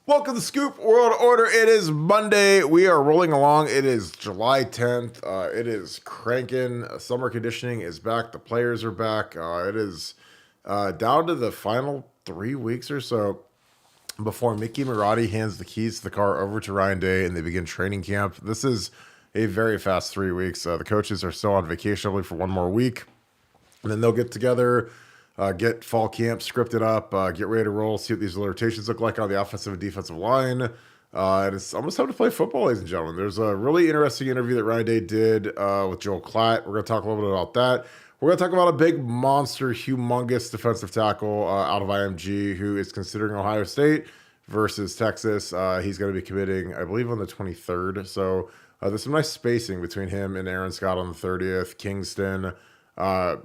Welcome to Scoop World Order. It is Monday. We are rolling along. It is July 10th. It is cranking. Summer conditioning is back. The players are back. It is down to the final 3 weeks or so before Mickey Marotti hands the keys to the car over to Ryan Day and they begin training camp. This is a very fast 3 weeks. The coaches are still on vacation, I believe, for one more week. And then they'll get together, get fall camp scripted up, get ready to roll, see what these rotations look like on the offensive and defensive line. And it's almost time to play football, ladies and gentlemen. There's a really interesting interview that Ryan Day did with Joel Klatt. We're going to talk a little bit about that. We're going to talk about a big monster, humongous defensive tackle out of IMG who is considering Ohio State versus Texas. He's going to be committing, I believe, on the 23rd. So there's some nice spacing between him and Aaron Scott on the 30th. Kingston.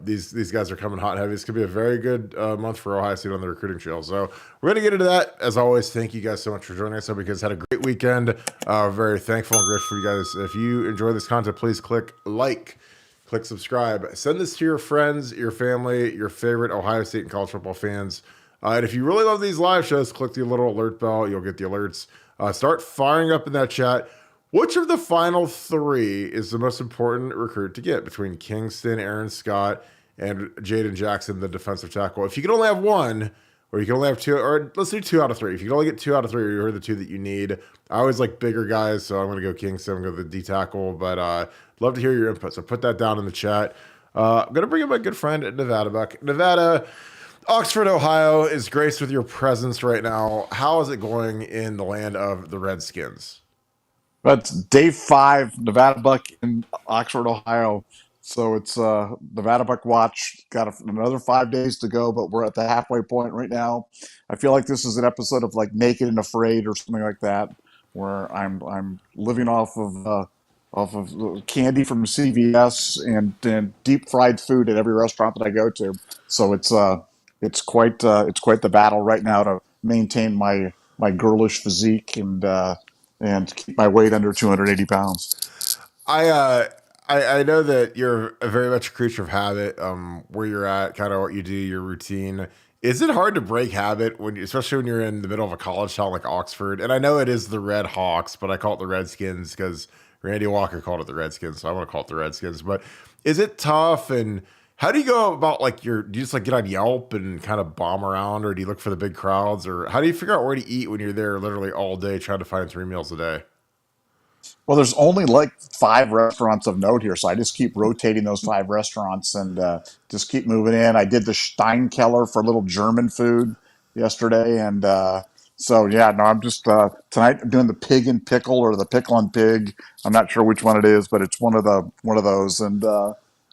These guys are coming hot and heavy. This could be a very good month for Ohio State on the recruiting trail. So we're going to get into that. As always, thank you guys so much for joining us. I hope you guys had a great weekend. Very thankful and grateful for you guys. If you enjoy this content, please click like, click subscribe. Send this to your friends, your family, your favorite Ohio State and college football fans. And if you really love these live shows, click the little alert bell. You'll get the alerts. Start firing up in that chat. Which of the final three is the most important recruit to get between Kingston, Aaron Scott, and Jaden Jackson, the defensive tackle? If you can only have one, or you can only have two, or let's do 2 out of 3. If you can only get 2 out of 3, or you heard the 2 that you need. I always like bigger guys, so I'm going to go Kingston. I'm going to go the D tackle, but love to hear your input. So put that down in the chat. I'm going to bring in my good friend Nevada Buck. Nevada, Oxford, Ohio is graced with your presence right now. How is it going in the land of the Redskins? That's day 5, Nevada Buck in Oxford, Ohio. So it's Nevada Buck Watch. Got another 5 days to go, but we're at the halfway point right now. I feel like this is an episode of like Naked and Afraid or something like that, where I'm living off of candy from CVS and deep fried food at every restaurant that I go to. So it's quite the battle right now to maintain my girlish physique and keep my weight under 280 pounds. I uh I know that you're a very much a creature of habit, where you're at, kind of what you do, your routine. Is it hard to break habit especially when you're in the middle of a college town like Oxford? And I know it is the Red Hawks, but I call it the Redskins because Randy Walker called it the Redskins, so I want to call it the Redskins. But is it tough? And how do you go about do you just like get on Yelp and kind of bomb around, or do you look for the big crowds, or how do you figure out where to eat when you're there literally all day trying to find 3 meals a day? Well, there's only like 5 restaurants of note here, so I just keep rotating those 5 restaurants and just keep moving in. I did the Steinkeller for a little German food yesterday, and so yeah, no, I'm just tonight I'm doing the pig and pickle or the pickle and pig. I'm not sure which one it is, but it's one of those, and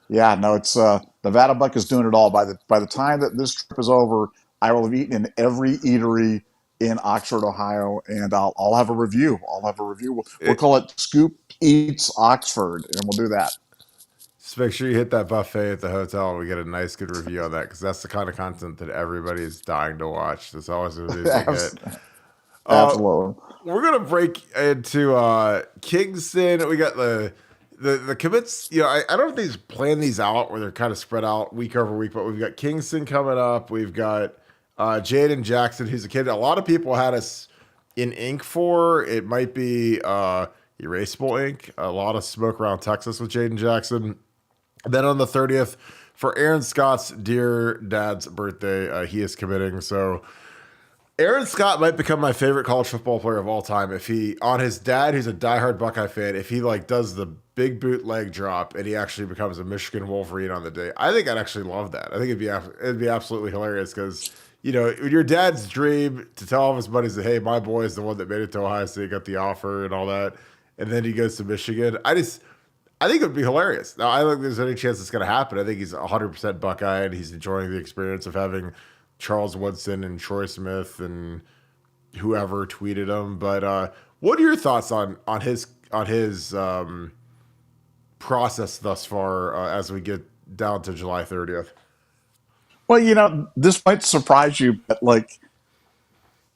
yeah, no, it's Nevada Buck is doing it all. By the time that this trip is over, I will have eaten in every eatery in Oxford, Ohio, and I'll have a review. I'll have a review. We'll It, call it Scoop Eats Oxford, and we'll do that. just make sure you hit that buffet at the hotel and we get a nice, good review on that because that's the kind of content that everybody is dying to watch. That's always going to be a big hit. Uh, Absolutely. we're gonna break into Kingston. We got the commits. I don't know if these plan these out where they're kind of spread out week over week, but we've got Kingston coming up. We've got Jaden Jackson, who's a kid a lot of people had us in ink for. It might be erasable ink. A lot of smoke around Texas with Jaden Jackson. Then on the 30th, for Aaron Scott's dear dad's birthday, he is committing. So Aaron Scott might become my favorite college football player of all time if he, on his dad, who's a diehard Buckeye fan, if he like does the big boot leg drop and he actually becomes a Michigan Wolverine on the day. I think I'd actually love that. I think it'd be absolutely hilarious because your dad's dream to tell all of his buddies that hey, my boy is the one that made it to Ohio State, got the offer and all that, and then he goes to Michigan. I think it would be hilarious. Now I don't think there's any chance it's going to happen. I think he's 100% Buckeye and he's enjoying the experience of having Charles Woodson and Troy Smith and whoever tweeted him. But what are your thoughts on his process thus far as we get down to July 30th? Well, this might surprise you, but like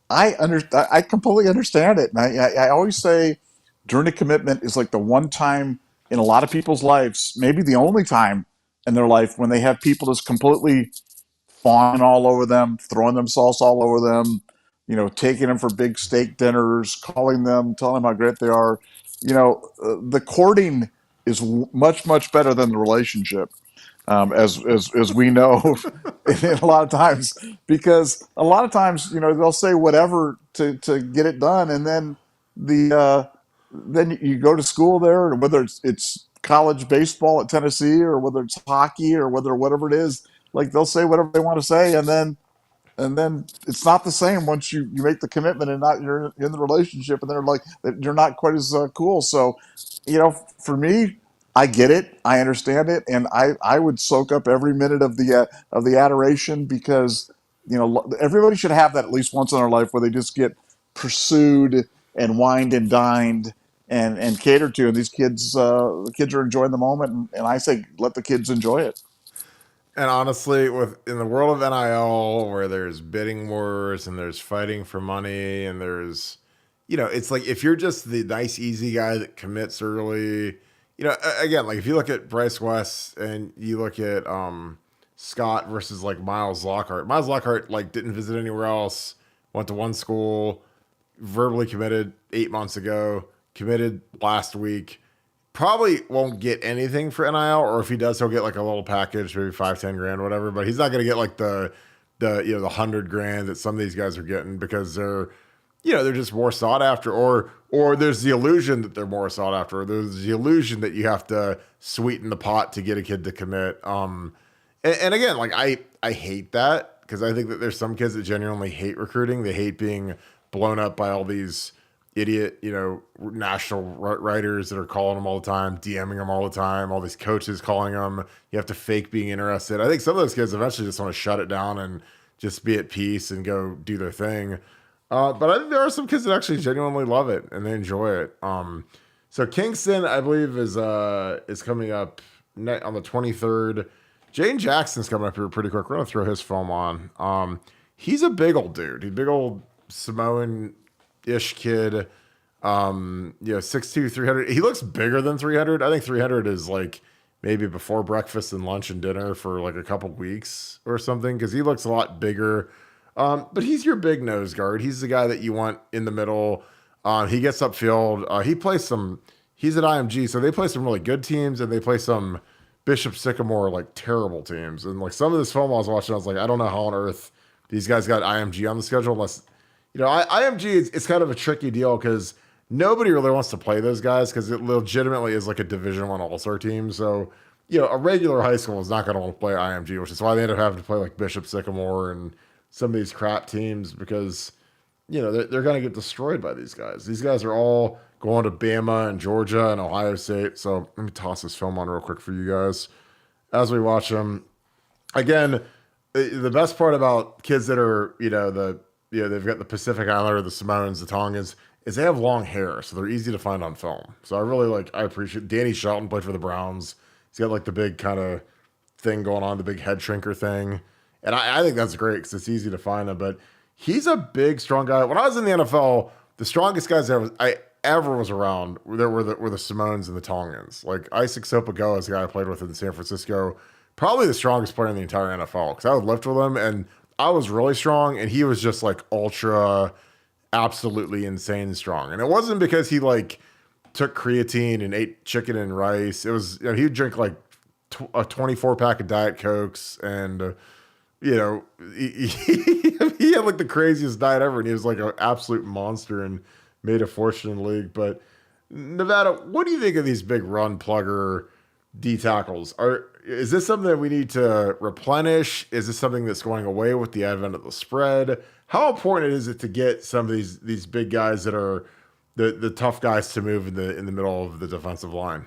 I completely understand it, and I always say during a commitment is like the one time in a lot of people's lives, maybe the only time in their life when they have people just completely fawning all over them, throwing themselves all over them, taking them for big steak dinners, calling them, telling them how great they are. The courting is much, much better than the relationship, as we know, a lot of times, because a lot of times, they'll say whatever to get it done, and then then you go to school there, and whether it's college baseball at Tennessee, or whether it's hockey, or whatever it is, like they'll say whatever they want to say, and then it's not the same once you make the commitment and not you're in the relationship, and they're like you're not quite as cool. So, for me, I get it, I understand it, and I would soak up every minute of the adoration, because everybody should have that at least once in their life where they just get pursued and wined and dined and catered to, and the kids are enjoying the moment, and I say let the kids enjoy it. And honestly, with in the world of NIL, where there's bidding wars and there's fighting for money and there's, it's like if you're just the nice, easy guy that commits early, again, like if you look at Bryce West and you look at Scott versus like Miles Lockhart. Miles Lockhart like didn't visit anywhere else, went to one school, verbally committed 8 months ago, committed last week. Probably won't get anything for NIL, or if he does, he'll get like a little package, maybe 5, 10 grand, whatever. But he's not going to get like the 100 grand that some of these guys are getting, because they're just more sought after, or there's the illusion that they're more sought after, or there's the illusion that you have to sweeten the pot to get a kid to commit. And again, like I hate that, because I think that there's some kids that genuinely hate recruiting. They hate being blown up by all these idiot, national writers that are calling them all the time, DMing them all the time, all these coaches calling them. You have to fake being interested. I think some of those kids eventually just want to shut it down and just be at peace and go do their thing. But I think there are some kids that actually genuinely love it and they enjoy it. So Kingston, I believe, is coming up on the 23rd. Jane Jackson's coming up here pretty quick. We're gonna throw his film on. He's a big old dude. He's a big old Samoan-ish kid. 6'2", 300. He looks bigger than 300. I think 300 is like maybe before breakfast and lunch and dinner for like a couple weeks or something, because he looks a lot bigger. But he's your big nose guard. He's the guy that you want in the middle. He gets upfield. He's at IMG, so they play some really good teams, and they play some Bishop Sycamore like terrible teams. And like some of this film I was watching, I was like, I don't know how on earth these guys got IMG on the schedule, unless IMG it's kind of a tricky deal, because nobody really wants to play those guys, because it legitimately is like a Division I All-Star team. So a regular high school is not going to want to play IMG, which is why they end up having to play like Bishop Sycamore and some of these crap teams, because they're going to get destroyed by these guys. These guys are all going to Bama and Georgia and Ohio State. So let me toss this film on real quick for you guys as we watch them. Again, the best part about kids that are, they've got the Pacific Islander, the Samoans, the Tongans, is they have long hair, so they're easy to find on film. So I appreciate Danny Shelton played for the Browns. He's got like the big kind of thing going on, the big head shrinker thing. And I think that's great, because it's easy to find him. But he's a big, strong guy. When I was in the NFL, the strongest guys I ever was around were the Samoans and the Tongans. Like Isaac Sopagoa is the guy I played with in San Francisco. Probably the strongest player in the entire NFL, because I would lift with him, and I was really strong, and he was just like ultra, absolutely insane strong. And it wasn't because he like took creatine and ate chicken and rice. It was, he would drink like a 24 pack of Diet Cokes, and he had like the craziest diet ever, and he was like an absolute monster and made a fortune in the league. But Nevada, what do you think of these big run plugger D tackles? Is this something that we need to replenish? Is this something that's going away with the advent of the spread? How important is it to get some of these big guys that are the tough guys to move in the middle of the defensive line?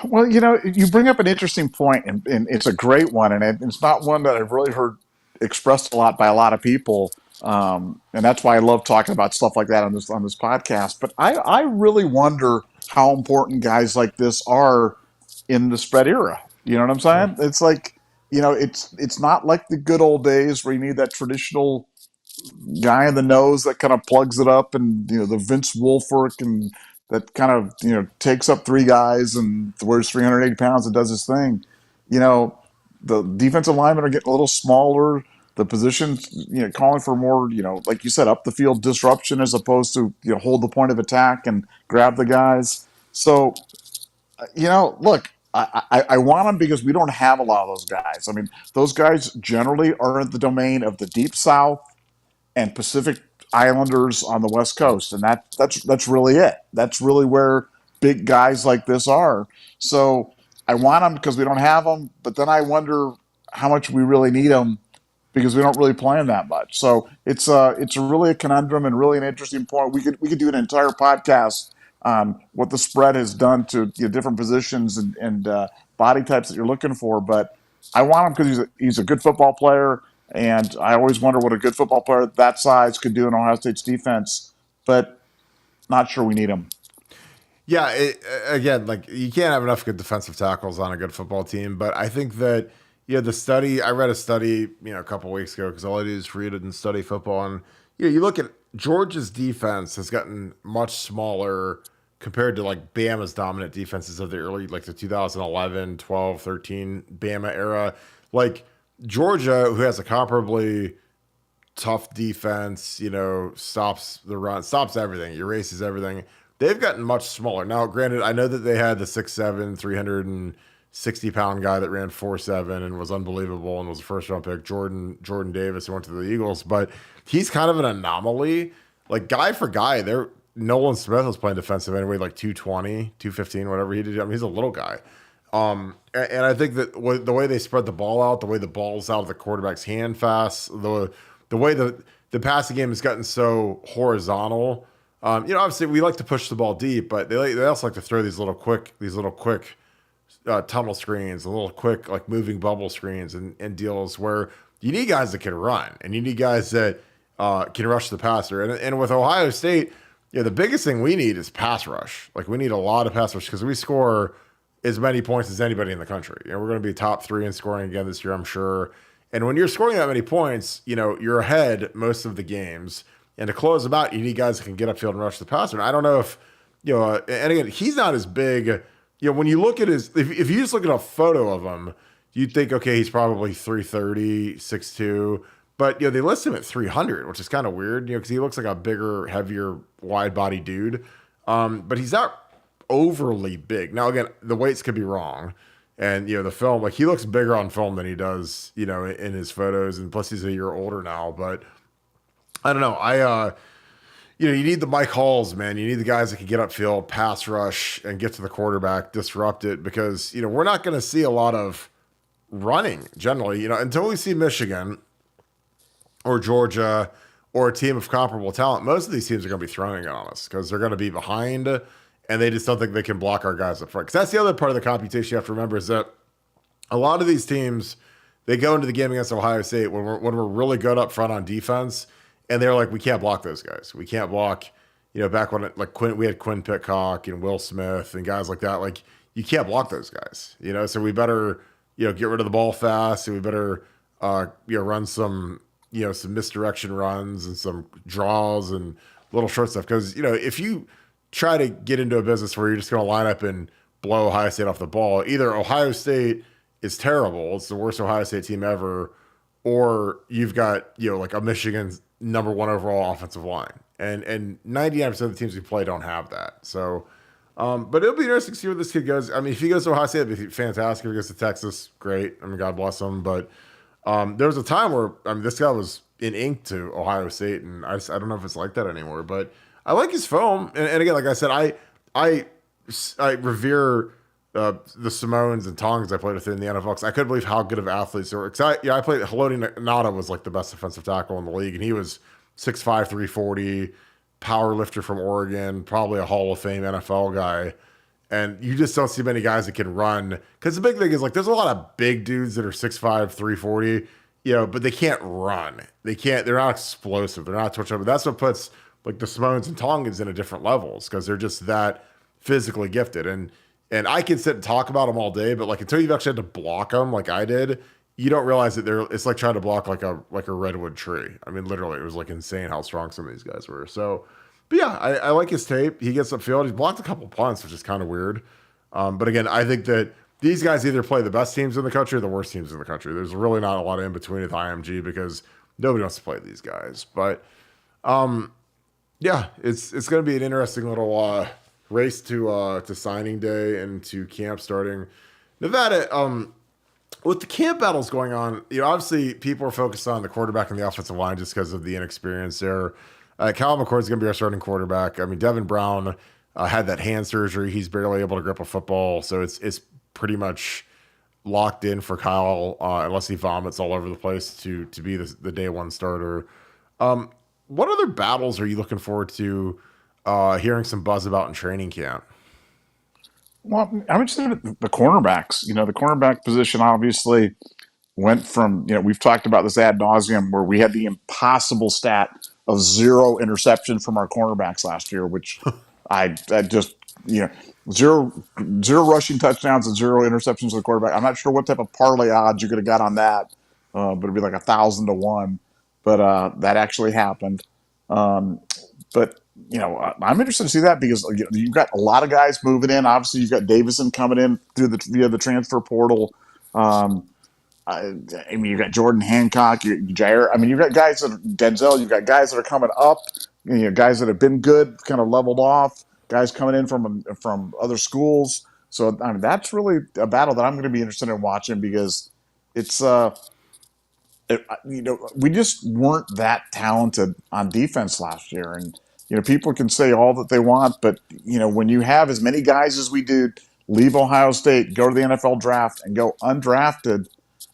Well, you bring up an interesting point, and it's a great one, and it's not one that I've really heard expressed a lot by a lot of people, and that's why I love talking about stuff like that on this podcast. But I really wonder how important guys like this are in the spread era. You know what I'm saying? It's like, it's not like the good old days where you need that traditional guy in the nose that kind of plugs it up, and the Vince Wilfork, and that kind of takes up three guys and wears 380 pounds and does his thing. The defensive linemen are getting a little smaller. the positions, calling for more, like you said, up the field disruption as opposed to, hold the point of attack and grab the guys. So, look, I want them because we don't have a lot of those guys. I mean, those guys generally are in the domain of the Deep South and Pacific Islanders on the West Coast, and that's really it. That's really where big guys like this are. So I want them because we don't have them, but then I wonder how much we really need them because we don't really play them that much. So it's really a conundrum and really an interesting point. We could do an entire podcast on what the spread has done to different positions and body types that you're looking for. But I want him because he's a good football player, and I always wonder what a good football player that size could do in Ohio State's defense. But not sure we need him. Yeah, again, like you can't have enough good defensive tackles on a good football team. But I think that the study I read a study a couple weeks ago because all I do is read it and study football, and you look at Georgia's defense has gotten much smaller compared to like Bama's dominant defenses of the early like the 2011, 12, 13 Bama era. Like Georgia, who has a comparably tough defense, stops the run, stops everything, erases everything. They've gotten much smaller. Now, granted, I know that they had the 6'7", 360-pound guy that ran 4.7 and was unbelievable and was a first-round pick, Jordan Davis, who went to the Eagles, but he's kind of an anomaly. Like, guy for guy, Nolan Smith was playing defensive anyway, like 220, 215, whatever he did. I mean, he's a little guy. And I think that the way they spread the ball out, the way the ball's out of the quarterback's hand fast, the way the passing game has gotten so horizontal. Obviously we like to push the ball deep, but they also like to throw these little quick tunnel screens, a little quick like moving bubble screens and deals where you need guys that can run and you need guys that can rush the passer. And with Ohio State, the biggest thing we need is pass rush. Like we need a lot of pass rush because we score as many points as anybody in the country. We're going to be top 3 in scoring again this year, I'm sure. And when you're scoring that many points, you're ahead most of the games. And to close them out, you need guys that can get upfield and rush the passer. And I don't know if, and again, he's not as big. When you look at if you just look at a photo of him, you'd think, okay, he's probably 330, 6'2". But, they list him at 300, which is kind of weird, because he looks like a bigger, heavier, wide body dude. But he's not overly big. Now, again, the weights could be wrong. And, the film, like he looks bigger on film than he does, in his photos. And plus he's a year older now, but I don't know. You need the Mike Halls, man. You need the guys that can get upfield, pass rush, and get to the quarterback, disrupt it, because we're not going to see a lot of running generally. Until we see Michigan or Georgia or a team of comparable talent. Most of these teams are going to be throwing it on us because they're going to be behind, and they just don't think they can block our guys up front. Because that's the other part of the computation you have to remember is that a lot of these teams, they go into the game against Ohio State when we're really good up front on defense. And they're like, we can't block those guys. We can't block, back when we had Quinn Pitcock and Will Smith and guys like that. Like, you can't block those guys, so we better, get rid of the ball fast. And we better, run some misdirection runs and some draws and little short stuff. Because, if you try to get into a business where you're just going to line up and blow Ohio State off the ball, either Ohio State is terrible, it's the worst Ohio State team ever, or you've got, like a Michigan number 1 overall offensive line. And 99% of the teams we play don't have that. So, but it'll be interesting to see where this kid goes. I mean, if he goes to Ohio State, it'd be fantastic. If he goes to Texas, great. I mean, God bless him. But there was a time where, this guy was in ink to Ohio State, and I don't know if it's like that anymore. But I like his film. And again, like I said, I revere the Simones and Tongs I played with in the NFL, because I couldn't believe how good of athletes they were. I played Haloti Nada was like the best defensive tackle in the league, and he was 6'5", 340, power lifter from Oregon, probably a Hall of Fame NFL guy. And you just don't see many guys that can run, because the big thing is like there's a lot of big dudes that are 6'5", 340, but they can't run. They're not explosive. They're not twitch up. That's what puts like the Simones and Tongans into different levels, because they're just that physically gifted. And I can sit and talk about them all day, but like until you've actually had to block them like I did, you don't realize that it's like trying to block like a redwood tree. I mean, literally, it was like insane how strong some of these guys were. So, but yeah, I like his tape. He gets upfield. He's blocked a couple punts, which is kind of weird. But again, I think that these guys either play the best teams in the country or the worst teams in the country. There's really not a lot of in between at the IMG because nobody wants to play these guys. But yeah, it's going to be an interesting little race to signing day and to camp starting. Nevada, with the camp battles going on, obviously people are focused on the quarterback and the offensive line just because of the inexperience there. Cal McCord's going to be our starting quarterback. I mean, Devin Brown had that hand surgery. He's barely able to grip a football, so it's pretty much locked in for Kyle unless he vomits all over the place to be the day one starter. What other battles are you looking forward to hearing some buzz about in training camp? Well, I'm interested in the cornerbacks. The cornerback position obviously went from, we've talked about this ad nauseum where we had the impossible stat of 0 interception from our cornerbacks last year, which I just, zero, zero rushing touchdowns and 0 interceptions of the quarterback. I'm not sure what type of parlay odds you could have got on that, but it'd be like 1,000 to 1. But that actually happened. But I'm interested to see that because you've got a lot of guys moving in. Obviously, you've got Davison coming in via the transfer portal. I mean, you've got Jordan Hancock, Jair. I mean, you've got guys that are Denzel. You've got guys that are coming up. Guys that have been good, kind of leveled off. Guys coming in from other schools. So I mean, that's really a battle that I'm going to be interested in watching because it's we just weren't that talented on defense last year. And, people can say all that they want, but, when you have as many guys as we did leave Ohio State, go to the NFL draft and go undrafted,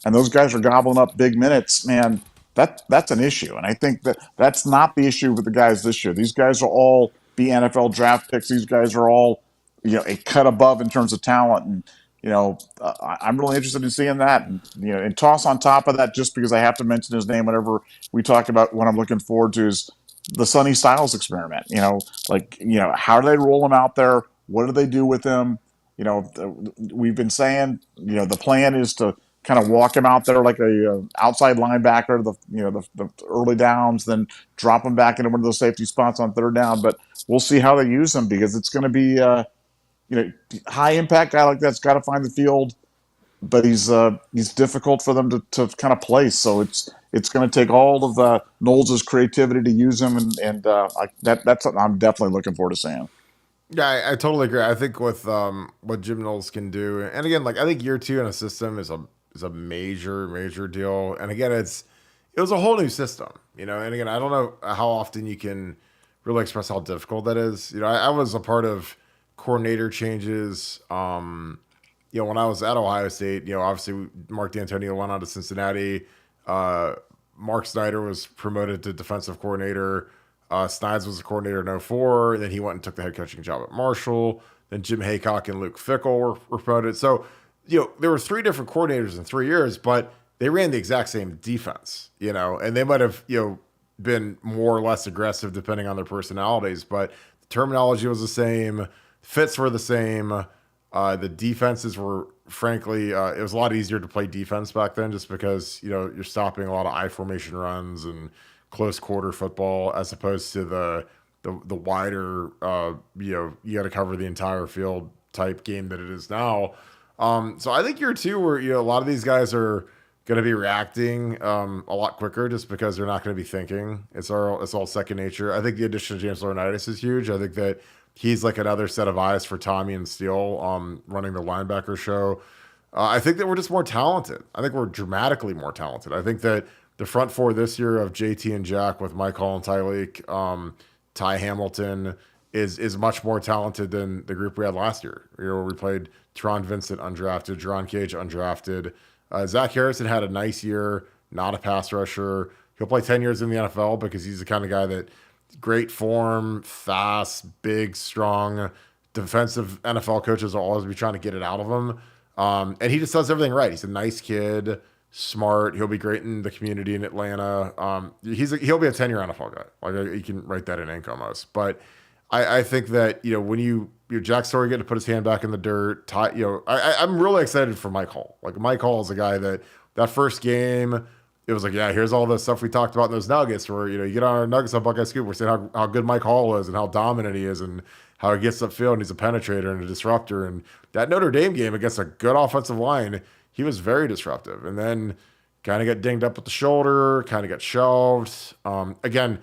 and those guys are gobbling up big minutes, man, that's an issue. And I think that's not the issue with the guys this year. These guys will all be NFL draft picks. These guys are all, a cut above in terms of talent. And, I'm really interested in seeing that. And toss on top of that, just because I have to mention his name whenever we talk about what I'm looking forward to is the Sonny Styles experiment. How do they roll him out there? What do they do with him? We've been saying, the plan is to kind of walk him out there like a outside linebacker, the early downs, then drop him back into one of those safety spots on third down. But we'll see how they use him because it's going to be, high impact guy like that's got to find the field, but he's difficult for them to kind of place. So it's going to take all of Knowles' creativity to use him, and that's something I'm definitely looking forward to seeing. Yeah, I totally agree. I think with what Jim Knowles can do, and again, like I think year 2 in a system is a major deal. And again, it was a whole new system, And again, I don't know how often you can really express how difficult that is. I was a part of coordinator changes. When I was at Ohio State, obviously Mark D'Antonio went on to Cincinnati. Mark Snyder was promoted to defensive coordinator. Snides was a coordinator in 04, and then he went and took the head coaching job at Marshall. Then Jim Haycock and Luke Fickle were promoted. So, there were 3 different coordinators in 3 years, but they ran the exact same defense, and they might have, been more or less aggressive depending on their personalities, but the terminology was the same, fits were the same. The defenses were, frankly, it was a lot easier to play defense back then just because, you're stopping a lot of I formation runs and close quarter football as opposed to the wider, you got to cover the entire field type game that it is now. So I think year 2 where, a lot of these guys are going to be reacting a lot quicker just because they're not going to be thinking. It's all second nature. I think the addition of James Laurinaitis is huge. I think that he's like another set of eyes for Tommy and Steele running the linebacker show. I think that we're just more talented. I think we're dramatically more talented. I think that the front 4 this year of JT and Jack with Mike Hall and Tyleek, Ty Hamilton is much more talented than the group we had last year. Where we played Teron Vincent undrafted, Jerron Cage undrafted. Zach Harrison had a nice year, not a pass rusher. He'll play 10 years in the NFL because he's the kind of guy that great form, fast, big, strong, defensive NFL coaches will always be trying to get it out of him. And he just does everything right. He's a nice kid, smart. He'll be great in the community in Atlanta. He'll be a 10-year NFL guy. Like you can write that in ink almost. But I think that when your Jack Story getting to put his hand back in the dirt, I'm really excited for Mike Hall. Like Mike Hall is a guy that first game, it was like, yeah, here's all the stuff we talked about in those Nuggets where, you get on our Nuggets on Buckeye Scoop. We're saying how good Mike Hall is and how dominant he is and how he gets upfield and he's a penetrator and a disruptor. And that Notre Dame game against a good offensive line, he was very disruptive. And then kind of got dinged up with the shoulder, kind of got shelved. Again,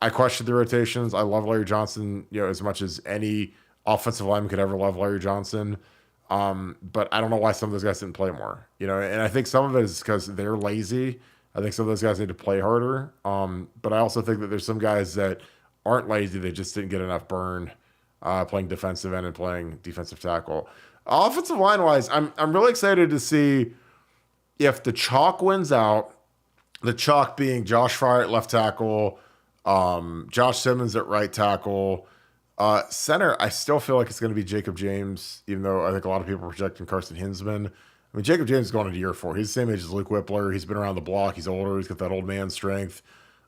I question the rotations. I love Larry Johnson, as much as any offensive lineman could ever love Larry Johnson. But I don't know why some of those guys didn't play more, and I think some of it is because they're lazy. I think some of those guys need to play harder. But I also think that there's some guys that aren't lazy. They just didn't get enough burn playing defensive end and playing defensive tackle. Offensive line wise, I'm really excited to see if the chalk wins out. The chalk being Josh Fry at left tackle, Josh Simmons at right tackle. Center, I still feel like it's going to be Jacob James, even though I think a lot of people are projecting Carson Hinsman. I mean, Jacob James is going into year 4. He's the same age as Luke Whippler. He's been around the block. He's older. He's got that old man strength.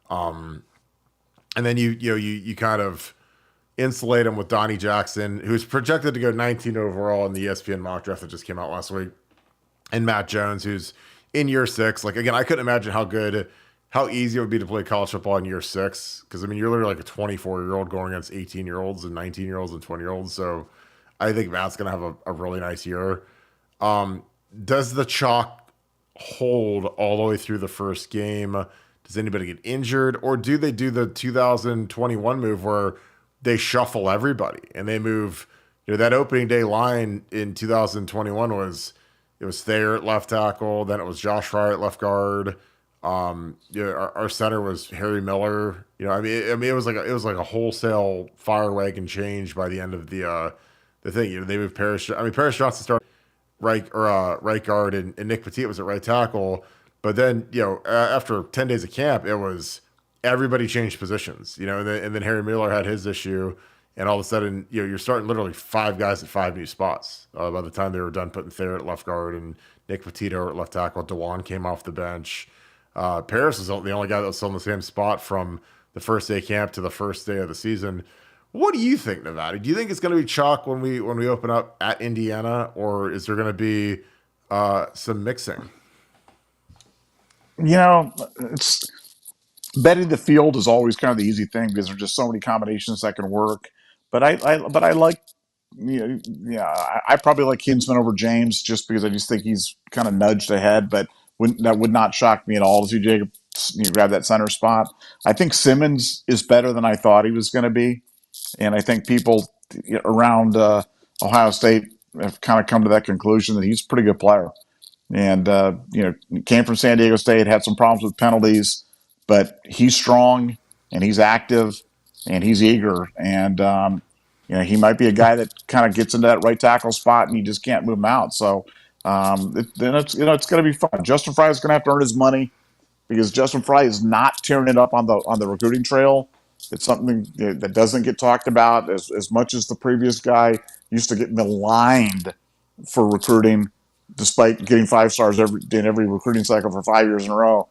And then you kind of insulate him with Donnie Jackson, who's projected to go 19 overall in the ESPN mock draft that just came out last week, and Matt Jones, who's in year 6. Like, again, I couldn't imagine how easy it would be to play college football in year 6. Because, I mean, you're literally like a 24-year-old going against 18-year-olds and 19-year-olds and 20-years-olds. So I think Matt's going to have a really nice year. Does the chalk hold all the way through the first game? Does anybody get injured? Or do they do the 2021 move where they shuffle everybody and they move, that opening day line in 2021 it was Thayer at left tackle, then it was Josh Fry at left guard. Our center was Harry Miller. It was like a wholesale fire wagon change by the end of the thing. They moved Paris. Paris Johnson started right guard, and Nick Petit was at right tackle. But then after 10 days of camp, it was everybody changed positions. And then Harry Miller had his issue, and all of a sudden you're starting literally 5 guys at 5 new spots. By the time they were done putting Thayer at left guard and Nick Petito at left tackle, Dewan came off the bench. Paris was the only guy that was still in the same spot from the first day of camp to the first day of the season. What do you think, Nevada? Do you think it's going to be chalk when we open up at Indiana, or is there going to be some mixing? It's betting the field is always kind of the easy thing because there's just so many combinations that can work. But I like, I probably like Hinsman over James just because I just think he's kind of nudged ahead. But that would not shock me at all to see Jacob grab that center spot. I think Simmons is better than I thought he was going to be, and I think people around Ohio State have kind of come to that conclusion that he's a pretty good player. And came from San Diego State, had some problems with penalties, but he's strong and he's active and he's eager, and he might be a guy that kind of gets into that right tackle spot and you just can't move him out. So it's going to be fun. Justin Fry is going to have to earn his money because Justin Fry is not tearing it up on the recruiting trail. It's something that doesn't get talked about as much as the previous guy used to get maligned for recruiting, despite getting 5 stars in every recruiting cycle for 5 years in a row.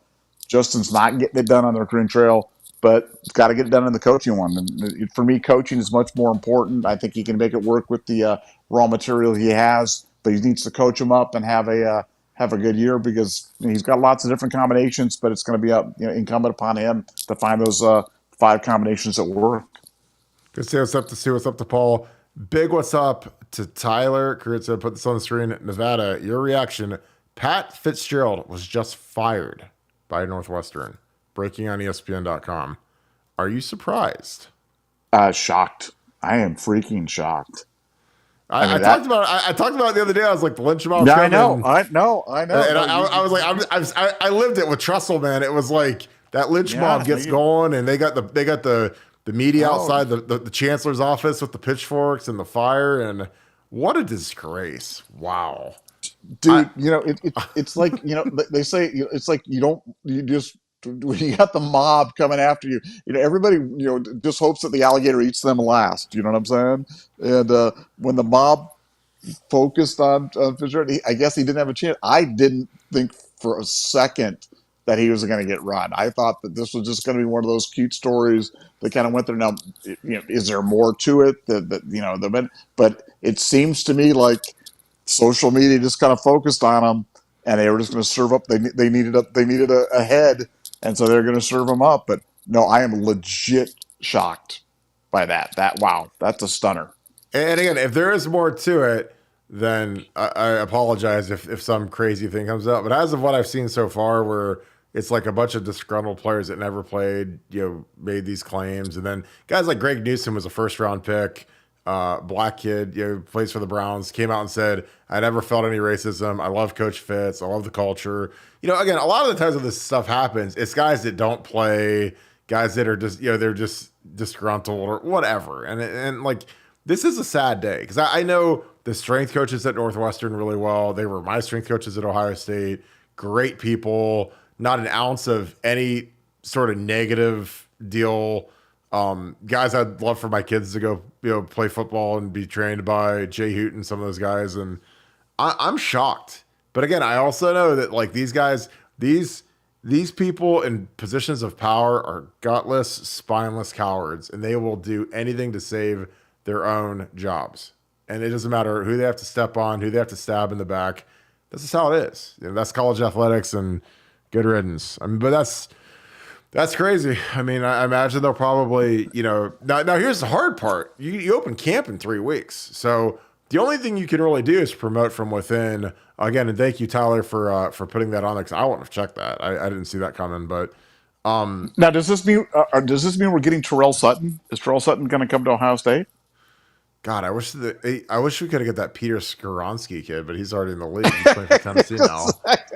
Justin's not getting it done on the recruiting trail, but it's got to get it done in the coaching one. And for me, coaching is much more important. I think he can make it work with the raw material he has, but he needs to coach them up and have a good year because he's got lots of different combinations. But it's going to be incumbent upon him to find those 5 combinations that work. Good to see what's up to Paul. Big what's up to Tyler. Caritza, put this on the screen. Nevada, your reaction. Pat Fitzgerald was just fired by Northwestern. Breaking on ESPN.com. Are you surprised? Shocked. I am freaking shocked. I talked about it the other day. I was like, the lynch mob. Yeah, I know. And I was like, I lived it with Trussell, man. It was like that lynch mob gets going, and they got the media outside the chancellor's office with the pitchforks and the fire, and what a disgrace! Wow, dude. It's like they say it's like you just when you got the mob coming after you, everybody just hopes that the alligator eats them last. You know what I'm saying? And when the mob focused on Fitzgerald, I guess he didn't have a chance. I didn't think for a second that he was going to get run. I thought that this was just going to be one of those cute stories that kind of went there. Now, is there more to it? But it seems to me like social media just kind of focused on him, and they were just going to serve up. They needed a head, and so they're going to serve him up. But no, I am legit shocked by that. Wow, that's a stunner. And again, if there is more to it, then I apologize if some crazy thing comes up. But as of what I've seen so far, where it's like a bunch of disgruntled players that never played, made these claims, and then guys like Greg Newsom was a first round pick, black kid, plays for the Browns, came out and said, "I never felt any racism. I love Coach Fitz. I love the culture." Again, a lot of the times when this stuff happens, it's guys that don't play, guys that are just, they're just disgruntled or whatever, and like this is a sad day because I know the strength coaches at Northwestern really well. They were my strength coaches at Ohio State. Great people, not an ounce of any sort of negative deal. Guys, I'd love for my kids to go, play football and be trained by Jay Hoot and some of those guys. And I'm shocked. But again, I also know that like these guys, these people in positions of power are gutless, spineless cowards, and they will do anything to save their own jobs. And it doesn't matter who they have to step on, who they have to stab in the back. This is how it is. That's college athletics, and good riddance. I mean, but that's crazy. I mean, I imagine they'll probably, now here's the hard part. You open camp in 3 weeks. So the only thing you can really do is promote from within. Again, and thank you, Tyler, for putting that on there, because I wouldn't have checked that. I didn't see that coming. But Now, does this mean we're getting Terrell Sutton? Is Terrell Sutton going to come to Ohio State? God, I wish we could have get that Peter Skoronsky kid, but he's already in the league. He's playing for Tennessee now.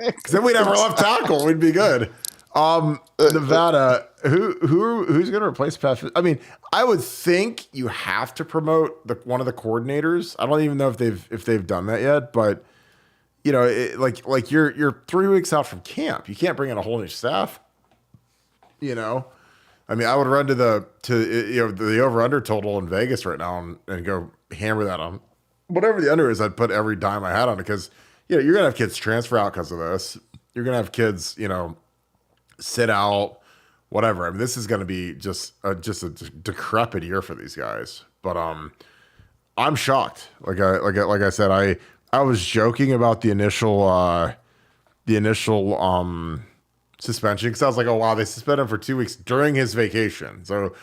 Because then we'd have our left tackle. We'd be good. Nevada, who's going to replace Pat? I mean, I would think you have to promote one of the coordinators. I don't even know if they've done that yet, but like you're 3 weeks out from camp. You can't bring in a whole new staff. I mean, I would run to the over under total in Vegas right now and go hammer that on whatever the under is. I'd put every dime I had on it because you're gonna have kids transfer out because of this. You're gonna have kids sit out, whatever. I mean, this is gonna be just a decrepit year for these guys. But I'm shocked. Like I said, I was joking about the initial suspension because I was like, oh wow, they suspended him for 2 weeks during his vacation. So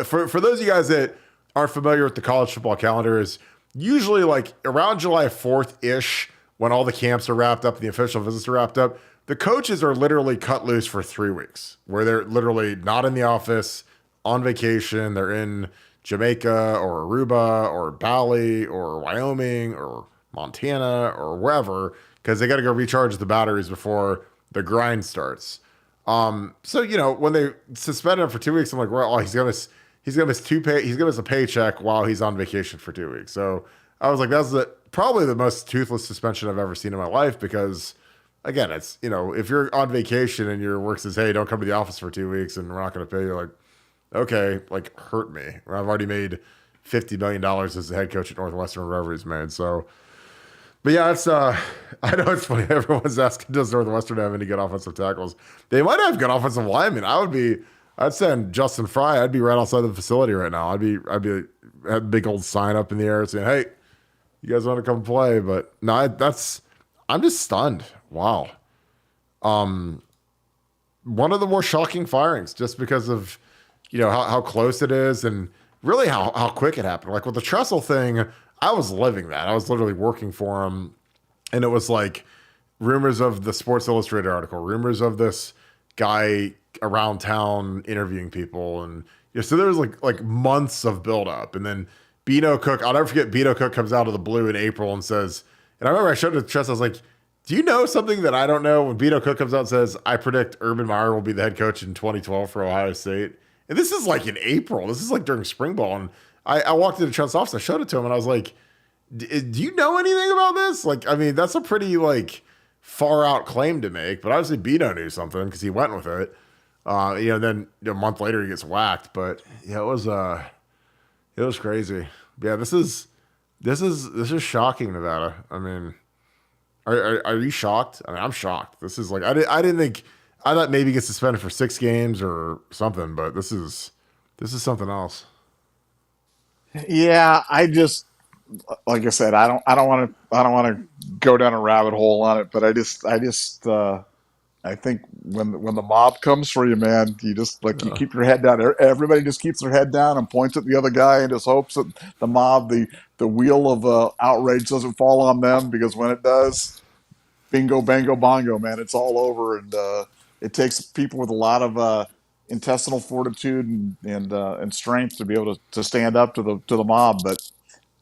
for those of you guys that aren't familiar with the college football calendar, is usually like around July 4th ish when all the camps are wrapped up and the official visits are wrapped up. The coaches are literally cut loose for 3 weeks where they're literally not in the office, on vacation. They're in Jamaica or Aruba or Bali or Wyoming or Montana or wherever because they got to go recharge the batteries before the grind starts. So when they suspended him for 2 weeks, I'm like, well, he's gonna miss he's gonna miss a paycheck while he's on vacation for 2 weeks. So I was like, that's probably the most toothless suspension I've ever seen in my life because, again, it's if you're on vacation and your work says, hey, don't come to the office for 2 weeks and we're not gonna pay you, like, okay, like hurt me. I've already made $50 million as the head coach at Northwestern, wherever he's made. So. But yeah, it's I know it's funny. Everyone's asking, does Northwestern have any good offensive tackles? They might have good offensive linemen. I'd send Justin Fry. I'd be right outside the facility right now. Had a big old sign up in the air saying, "Hey, you guys want to come play?" But no, I'm just stunned. Wow. One of the more shocking firings, just because of how close it is and really how quick it happened. Like with the Tressel thing. I was living that. I was literally working for him. And it was like rumors of the Sports Illustrated article, rumors of this guy around town interviewing people. And so there was like months of buildup. And then Beano Cook, I'll never forget, Beano Cook comes out of the blue in April and says, and I remember I showed it to Tress, I was like, do you know something that I don't know? When Beano Cook comes out and says, I predict Urban Meyer will be the head coach in 2012 for Ohio State. And this is like in April. This is like during spring ball. And I walked into Trent's office, I showed it to him, and I was like, do you know anything about this? Like, I mean, that's a pretty like far out claim to make, but obviously Beano knew something because he went with it. Then a month later he gets whacked, but yeah, it was crazy. Yeah, this is shocking, Nevada. I mean, are you shocked? I mean, I'm shocked. This is like I didn't think. I thought maybe he gets suspended for 6 games or something, but this is something else. Yeah, like I said, I don't want to go down a rabbit hole on it, but I just I think when the mob comes for you, man, you just like you Uh, keep your head down. Everybody just keeps their head down and points at the other guy and just hopes that the mob, the wheel of outrage doesn't fall on them, because when it does, bingo, bango, bongo, man, it's all over. And it takes people with a lot of intestinal fortitude and strength to be able to stand up to the mob. But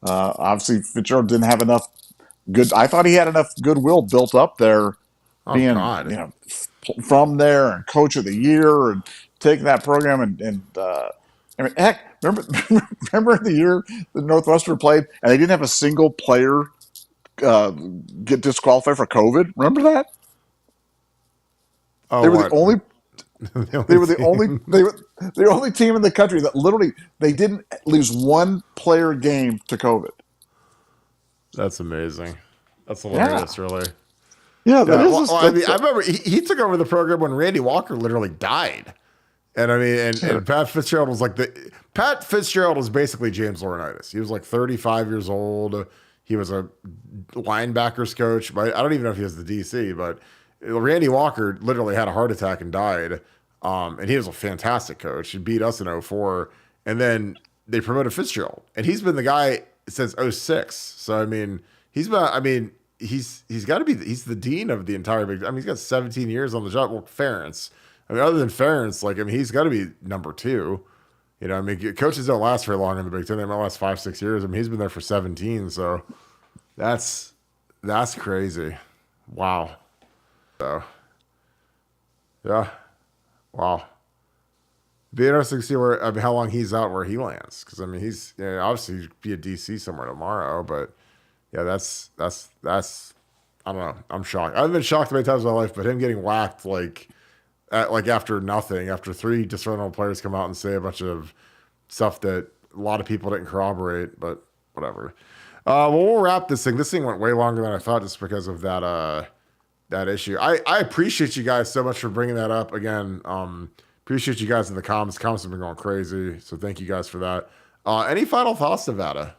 obviously, Fitzgerald didn't have enough good. I thought he had enough goodwill built up there, oh being God. from there and coach of the year and taking that program and I mean, heck, remember remember the year the Northwestern played and they didn't have a single player uh, get disqualified for COVID. Remember that? Oh They were the what? only. The They only were the only. team. They were the only team in the country that literally they didn't lose one player game to COVID. That's amazing. That's Yeah, hilarious, really. yeah, that Yeah, is well, just I mean, that's I remember he took over the program when Randy Walker literally died. And I mean, and Pat Fitzgerald was like Pat Fitzgerald was basically James Laurinaitis. He was like 35 years old. He was a linebackers coach, but I don't even know if he was the DC. But Randy Walker literally had a heart attack and died. And he was a fantastic coach. He beat us in '04, and then they promoted Fitzgerald, and he's been the guy since '06. So I mean, he's got to be he's the dean of the entire Big. I mean, he's got 17 years on the job. Well, Ferentz. I mean, other than Ferentz, like, I mean, he's got to be number two. You know, I mean, coaches don't last very long in the Big Ten. They might last 5, 6 years. I mean, he's been there for 17, so that's crazy. Wow. So, yeah, wow. Be interesting to see where I mean, how long he's out, where he lands, because I mean, he's obviously he'd be a DC somewhere tomorrow, but yeah, that's I don't know. I'm shocked. I've been shocked many times in my life, but him getting whacked like after nothing, after three disgruntled players come out and say a bunch of stuff that a lot of people didn't corroborate, but whatever. Well, we'll wrap this thing. This thing went way longer than I thought just because of that issue. I appreciate you guys so much for bringing that up again. Appreciate you guys in the comments. Comments have been going crazy, so thank you guys for that. Any final thoughts, Nevada?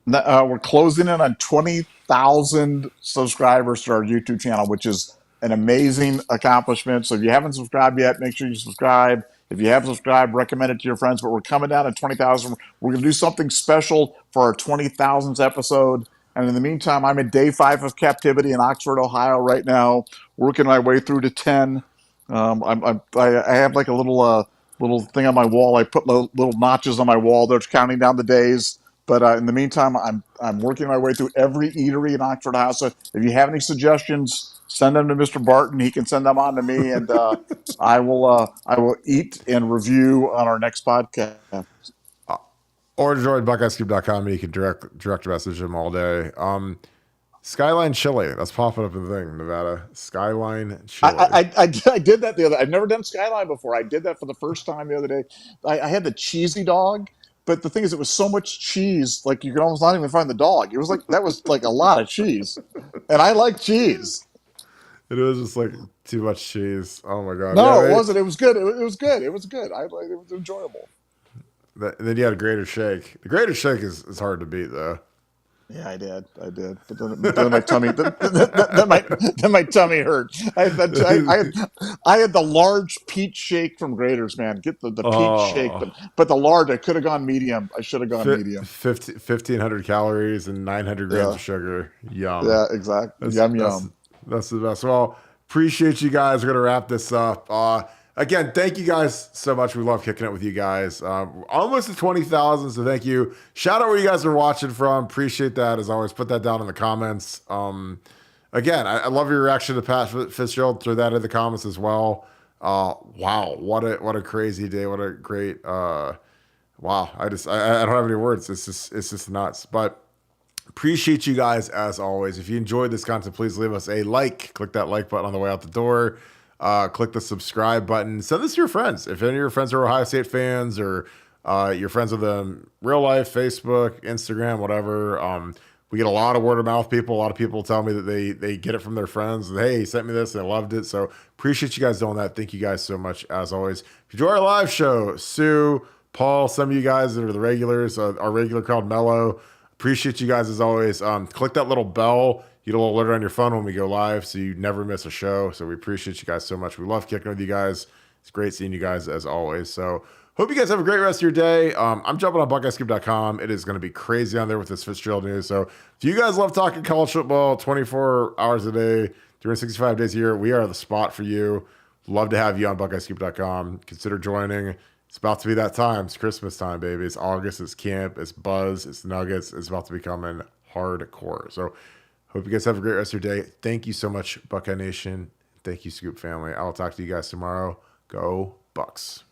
we're closing in on 20,000 subscribers to our YouTube channel, which is an amazing accomplishment. So if you haven't subscribed yet, make sure you subscribe. If you have subscribed, recommend it to your friends. But we're coming down to 20,000. We're going to do something special for our 20,000th episode. And in the meantime, I'm in day 5 of captivity in Oxford, Ohio right now, working my way through to 10. I have like a little thing on my wall. I put little notches on my wall that's counting down the days. But in the meantime, I'm working my way through every eatery in Oxford House. So if you have any suggestions, send them to Mr. Barton. He can send them on to me, and I will eat and review on our next podcast. Or join BuckeyesCube.com. You can direct message him all day. Skyline Chili. That's popping up in the thing, Nevada. Skyline Chili. I did that the other. I've never done Skyline before. I did that for the first time the other day. I had the cheesy dog, but the thing is, it was so much cheese, like you could almost not even find the dog. It was like that was like a lot of cheese, and I like cheese. It was just like too much cheese. Oh my god. No, it Yeah. wasn't. It was good. It was good. It was good. I like. It was enjoyable. And then you had a Greater Shake. The Greater Shake is hard to beat though. Yeah, I did. But then my tummy, then my tummy hurt. I had the large peach shake from Grader's, man. Get the peach shake, Oh, but the large, I could have gone medium. I should have gone medium. 1,500 calories and 900 grams Yeah, of sugar. Yum. yeah, exactly. That's Yum that's yum. that's the best. Well, appreciate you guys. We're gonna wrap this up. Again, thank you guys so much. We love kicking it with you guys. Almost to 20,000, so thank you. Shout out where you guys are watching from. Appreciate that as always. Put that down in the comments. Again, I love your reaction to Pat Fitzgerald. Throw that in the comments as well. Wow, what a crazy day. What a great wow. I don't have any words. It's just nuts. But appreciate you guys as always. If you enjoyed this content, please leave us a like. Click that like button on the way out the door. Click the subscribe button. Send this to your friends. If any of your friends are Ohio State fans or you're friends with them real life, Facebook, Instagram, whatever. We get a lot of word of mouth people. A lot of people tell me that they get it from their friends. Hey, he sent me this and I loved it. So appreciate you guys doing that. Thank you guys so much as always. If you enjoy our live show, Sue, Paul, some of you guys that are the regulars, our regular crowd, Mello. Appreciate you guys as always. Click that little bell. get a little alert on your phone when we go live so you never miss a show. So we appreciate you guys so much. We love kicking with you guys. It's great seeing you guys as always. So hope you guys have a great rest of your day. I'm jumping on BuckeyesCoop.com. It is going to be crazy on there with this Fitzgerald news. So if you guys love talking college football 24 hours a day, 365 days a year, we are the spot for you. Love to have you on BuckeyesCoop.com. Consider joining. It's about to be that time. It's Christmas time, baby. It's August. It's camp. It's buzz. It's nuggets. It's about to be coming hardcore. So hope you guys have a great rest of your day. Thank you so much, Buckeye Nation. Thank you, Scoop family. I'll talk to you guys tomorrow. Go Bucks.